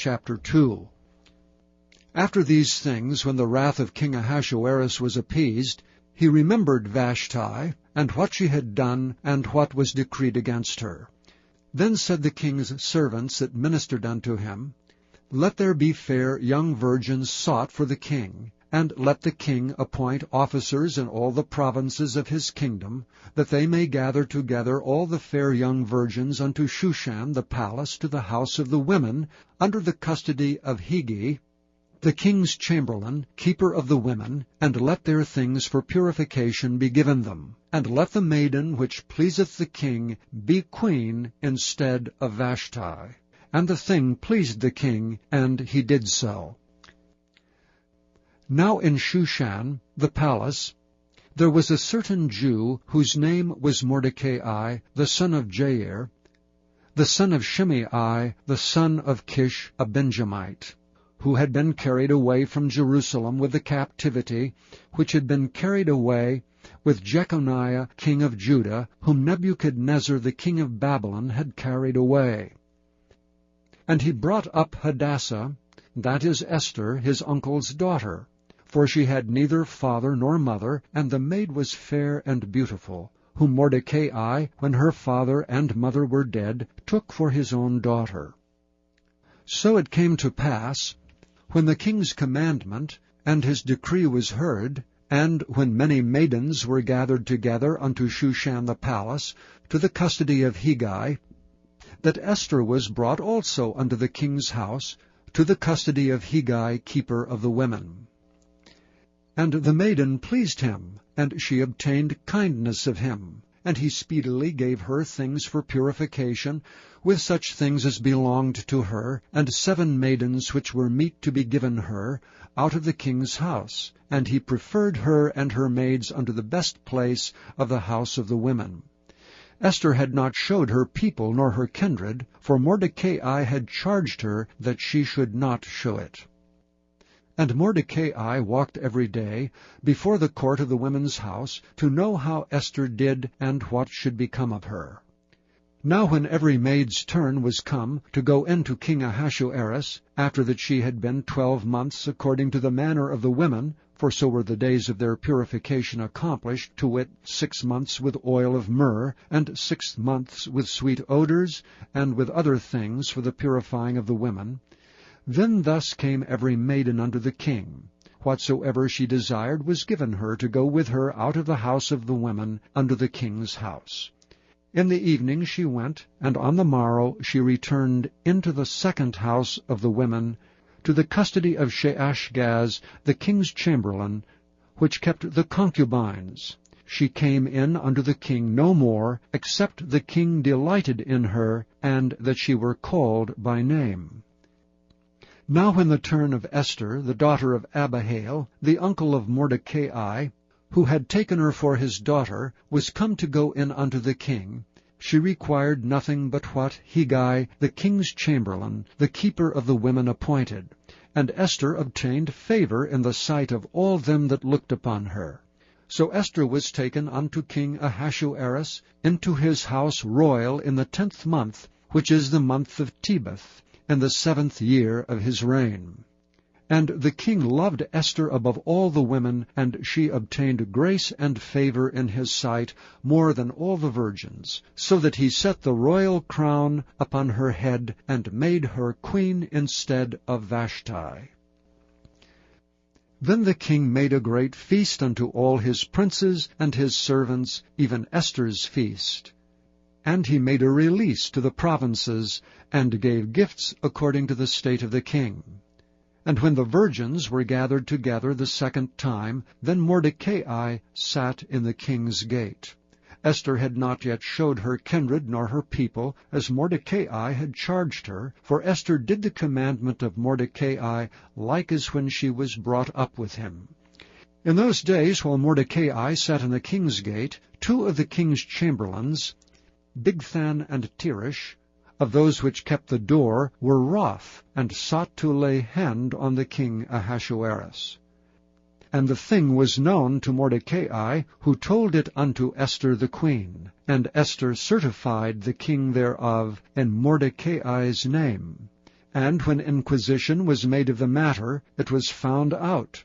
chapter 2. After these things, when the wrath of King Ahasuerus was appeased, he remembered Vashti, and what she had done, and what was decreed against her. Then said the king's servants that ministered unto him, Let there be fair young virgins sought for the king, and let the king appoint officers in all the provinces of his kingdom, that they may gather together all the fair young virgins unto Shushan the palace to the house of the women, under the custody of Hegai, the king's chamberlain, keeper of the women, and let their things for purification be given them. And let the maiden which pleaseth the king be queen instead of Vashti. And the thing pleased the king, and he did so. Now in Shushan, the palace, there was a certain Jew, whose name was Mordecai, the son of Jair, the son of Shimei, the son of Kish, a Benjamite, who had been carried away from Jerusalem with the captivity, which had been carried away with Jeconiah king of Judah, whom Nebuchadnezzar the king of Babylon had carried away. And he brought up Hadassah, that is Esther, his uncle's daughter, for she had neither father nor mother, and the maid was fair and beautiful, whom Mordecai, when her father and mother were dead, took for his own daughter. So it came to pass, when the king's commandment and his decree was heard, and when many maidens were gathered together unto Shushan the palace, to the custody of Hegai, that Esther was brought also unto the king's house, to the custody of Hegai, keeper of the women. And the maiden pleased him, and she obtained kindness of him. And he speedily gave her things for purification, with such things as belonged to her, and 7 maidens which were meet to be given her, out of the king's house. And he preferred her and her maids unto the best place of the house of the women. Esther had not showed her people nor her kindred, for Mordecai had charged her that she should not show it. And Mordecai walked every day before the court of the women's house, to know how Esther did and what should become of her. Now when every maid's turn was come to go in to King Ahasuerus, after that she had been 12 months according to the manner of the women, for so were the days of their purification accomplished, to wit, 6 months with oil of myrrh, and 6 months with sweet odors, and with other things for the purifying of the women, then thus came every maiden unto the king. Whatsoever she desired was given her to go with her out of the house of the women unto the king's house. In the evening she went, and on the morrow she returned into the second house of the women, to the custody of Sheashgaz, the king's chamberlain, which kept the concubines. She came in unto the king no more, except the king delighted in her, and that she were called by name. Now when the turn of Esther, the daughter of Abihail, the uncle of Mordecai, who had taken her for his daughter, was come to go in unto the king, she required nothing but what Hegai, the king's chamberlain, the keeper of the women, appointed. And Esther obtained favor in the sight of all them that looked upon her. So Esther was taken unto King Ahasuerus into his house royal in the 10th month, which is the month of Tebeth, in the 7th year of his reign. And the king loved Esther above all the women, and she obtained grace and favor in his sight more than all the virgins, so that he set the royal crown upon her head, and made her queen instead of Vashti. Then the king made a great feast unto all his princes and his servants, even Esther's feast. And he made a release to the provinces, and gave gifts according to the state of the king. And when the virgins were gathered together the second time, then Mordecai sat in the king's gate. Esther had not yet showed her kindred nor her people, as Mordecai had charged her, for Esther did the commandment of Mordecai like as when she was brought up with him. In those days, while Mordecai sat in the king's gate, 2 of the king's chamberlains, Bigthan and Teresh, of those which kept the door, were wroth, and sought to lay hand on the king Ahasuerus. And the thing was known to Mordecai, who told it unto Esther the queen. And Esther certified the king thereof in Mordecai's name. And when inquisition was made of the matter, it was found out.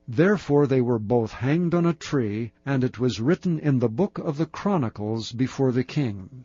Therefore they were both hanged on a tree, and it was written in the book of the Chronicles before the king.